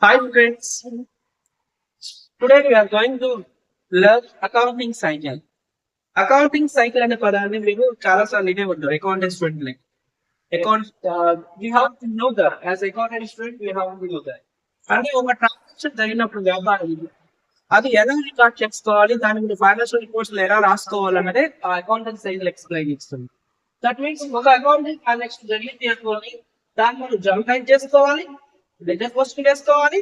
Hi friends, today we are going to learn accounting cycle. Accounting cycle అనే పదాన్ని మీరు చాలా సార్లు వినే ఉంటారు accountant student like account we have to know that as accountant student we have to know that అంటే ఒక transaction జరిగినప్పుడు వ్యాపారం అది ఎలా రికార్డ్ చేసుకోవాలి దాని మీద ఫైనాన్షియల్ రిపోర్ట్స్ ఎలా రాసుకోవాలన్నదే ఆ అకౌంటెంట్ సైకిల్ ఎక్స్ప్లెయిన్ చేస్తుంది. దట్ మీన్స్ ఒక అకౌంటింగ్ ట్రాన్సాక్షన్ జరిగింది అనుకోని దాన్ని మనం జర్నలైజ్ చేసుకోవాలి, లెజర్ పోస్టింగ్ చేసుకోవాలి,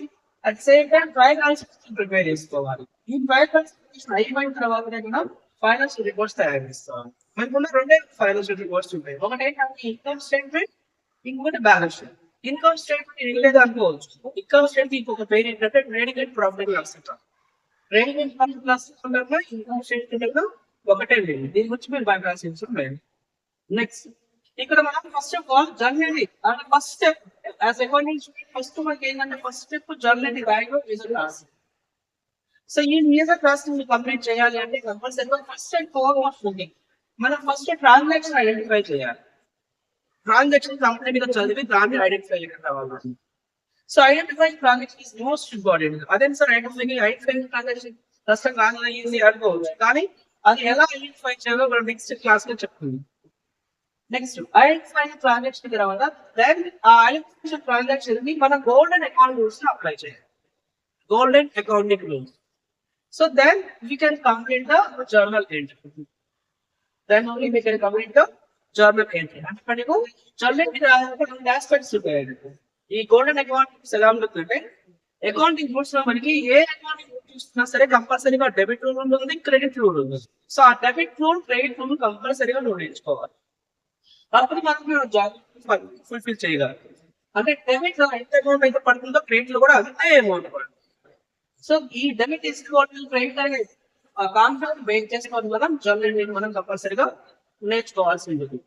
at same time trial constitution prepare చేసుకోవాలి. ఈ ట్రయల్ కాన్స్టిట్యూషన్ అయిపోయిన తర్వాతనే కూడా ఫైనాన్షియల్ రిపోర్ట్స్ తయారు చేసుకోవాలి. మనకున్న రెండే ఫైనాన్షియల్ రిపోర్ట్స్ ఉంటాయి. ఒకటి ఏంటంటే ఇన్కమ్ స్టేట్మెంట్, ఇంకోటి బ్యాలెన్స్ షీట్. ఇన్కమ్ స్టేట్మెంట్ ఏం లేదు అనుకోవచ్చు. ఇన్కమ్ స్టేట్మెంట్ ఇంకొక పేరు ఏంటంటే trading and profit and loss అంటారు. Trading and profit and loss సందర్భంగా ఇన్కమ్ స్టేట్మెంట్ ఒకటే లేదు. దీని గురించి మీరు బాగా రాసి నెక్స్ట్ ఇక్కడ మనం ఫస్ట్ ఆఫ్ ఆల్ జర్నల్ అంటే first step as accounting first మనకి ఏంటంటే ఫస్ట్ స్టెప్ జర్నల్ రాయడం రిజల్ట్ రాసి. సో ఈ రిజల్ట్ క్లాసింగ్ కంప్లీట్ చేయాలి అంటే కంపల్సరీగా ఫస్ట్ అండ్ ఫార్మోస్ట్ బుకింగ్ మనం ఫస్ట్ ట్రాన్సాక్షన్ ఐడెంటిఫై చేయాలి. ట్రాన్సాక్షన్ కంప్లీట్ గా చదివి దాన్ని ఐడెంటిఫై చేయడం రావాలి. So identify transaction is most important. అదే సార్ ఐడెంటిఫై ట్రాన్సాక్షన్ కష్టం కాదు ఈజీ అనుకోవచ్చు, కానీ అది ఎలా ఐడెంటిఫై చేయాలో మనం నెక్స్ట్ క్లాస్ లో చెప్తుంది. నెక్స్ట్ ఐడెంటిఫై ట్రాన్సాక్షన్ తర్వాత దెన్ ఆ ఐడెంటిఫై ట్రాన్సాక్షన్ ని మనం గోల్డెన్ అకౌంట్ రూల్స్ అప్లై చేయాలి. Golden accounting rules. So then we can complete the journal entry. Then only we can complete the journal entry. అంటే మీకు journal రెండు ఆస్పెక్ట్స్ ఉంటాయి. ఈ గోల్డెన్ అకౌంటింగ్ ఎలా ఉంటుందంటే అకౌంటింగ్ రూల్స్ లో మనకి ఏ అకౌంటింగ్ రూల్ చూసినా సరే కంపల్సరీగా డెబిట్ రూల్ ఉంటుంది, క్రెడిట్ రూల్ ఉంటుంది. సో ఆ డెబిట్ రూల్, క్రెడిట్ రూల్ కంపల్సరీగా నువ్వు నేర్చుకోవాలి. అప్పుడు మనం జాబ్ ఫుల్ఫిల్ చేయగలం. అంటే డెబిట్ లో ఎంత అమౌంట్ అయితే పడుతుందో క్రెడిట్ లో కూడా అంతే అమౌంట్ పడుతుంది. సో ఈ డెబిట్ తీసుకోవడం క్రెడిట్ అనే కాన్సెప్ట్ బేస్ చేసుకోవడం వల్ల జర్నల్ మనం కంపల్సరీగా నేర్చుకోవాల్సి ఉంటుంది.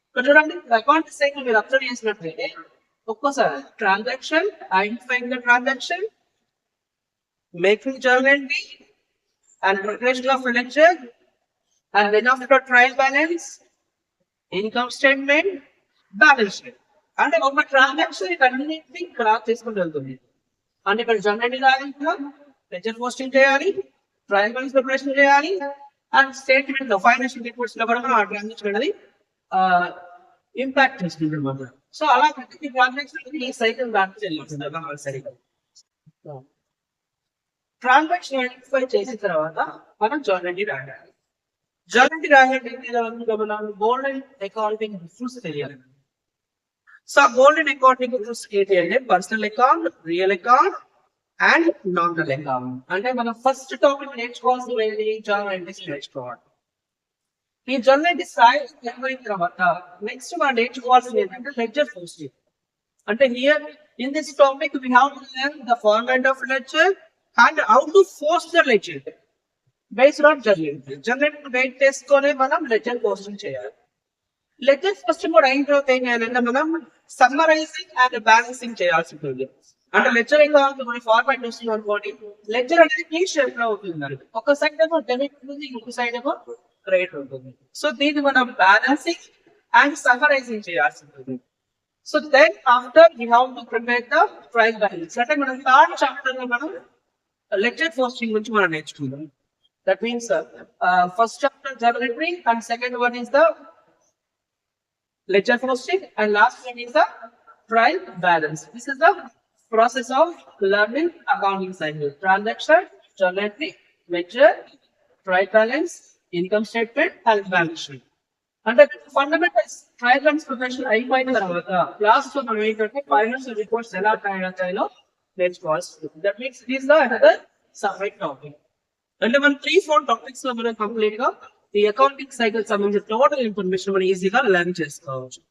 ఇక్కడ చూడండి అకౌంట్ సైకిల్ మీరు అబ్జర్వ్ చేసినట్లయితే ఒక్కోసారి transaction, identifying the transaction, making journal entry and preparation of lecture and then after trial balance, income statement, balance sheet. అంటే ఒక ట్రాన్సాక్షన్ అన్నింటినీ క్రాస్ చేసుకుంటూ వెళ్తుంది. అంటే ఇక్కడ జర్నల్ రాయాలి, లెజర్ పోస్టింగ్ చేయాలి, ట్రయల్ బ్యాలెన్స్ ప్రిపరేషన్ చేయాలి, అండ్ స్టేట్మెంట్ లో ఫైనాన్షియల్ రిపోర్ట్స్ లో కూడా మనం ఆ ట్రాన్సాక్షన్ అనేది ఇంపాక్ట్ చేస్తుంది అనమాట. సో అలా ప్రతి ట్రాన్సాక్షన్ ఈ సైకిల్ దాటి వెళ్ళాల్సింది. ట్రాన్సాక్షన్ ఐడెంటిఫై చేసిన తర్వాత మనం జర్నల్ రాయాలి. జర్నల్ రాయాలంటే మనం గోల్డెన్ అకౌంటింగ్ రూల్స్ తెలియాలి. సో గోల్డెన్ అకౌంటింగ్ రూల్స్ ఏంటి అంటే personal account, real account and nominal account. అంటే మనం ఫస్ట్ టాపిక్ నేర్చుకోవాల్సింది జర్నల్ ఎంట్రీస్ నేర్చుకోవాలి. ఈ జర్నల్ ఎంట్రీస్ అయిపోయిన తర్వాత నెక్స్ట్ మనం నేర్చుకోవాల్సింది ఏంటంటే లెడ్జర్ పోస్టింగ్. అంటే here in this topic we have to learn the format of ledger and how to post the ledger based on journal entry. Journal entry base చేసుకొని మనం లెడ్జర్ పోస్టింగ్ చేయాలి. Ledger posting కూడా అయిన తర్వాత ఏం చేయాలంటే మనం సమ్మరైజింగ్ అండ్ బ్యాలెన్సింగ్ చేయాల్సి ఉంటుంది. అంటే లెడ్జర్ అకౌంట్ మన ఫార్మాట్ వస్తుంది అనుకోండి, లెడ్జర్ అనేది టీ షేప్ లో ఉంటుంది. ఒక సైడ్ ఏమో డెబిట్ ఉంటుంది, ఇంకొక సైడ్ ఏమో క్రెడిట్ ఉంటుంది. సో దీన్ని మనం బ్యాలెన్సింగ్ అండ్ సమ్మరైజింగ్ చేయాల్సి ఉంటుంది. So then after we have to prepare the trial balance. అంటే మనం థర్డ్ చాప్టర్ లో మనం లెడ్జర్ పోస్టింగ్ గురించి మనం నేర్చుకుందాం. That means first chapter journal entry and second one is the ledger posting and last one is the trial balance. This is the process of learning accounting cycle: transaction, journal entry, ledger, trial balance, income statement and balance sheet. And the fundamentals trial balance preparation అయిపోయిన తర్వాత last లో మనం ఏంటంటే financial reports ఎలా తయారు చేయాలో నేర్చుకోవాల్సి. That means it is the another separate topic. అంటే మనం 3-4 టాపిక్స్ లో మనం కంప్లీట్ గా ఈ అకౌంటింగ్ సైకిల్ సంబంధించిన టోటల్ ఇన్ఫర్మేషన్ మనం ఈజీగా లెర్న్ చేసుకోవచ్చు.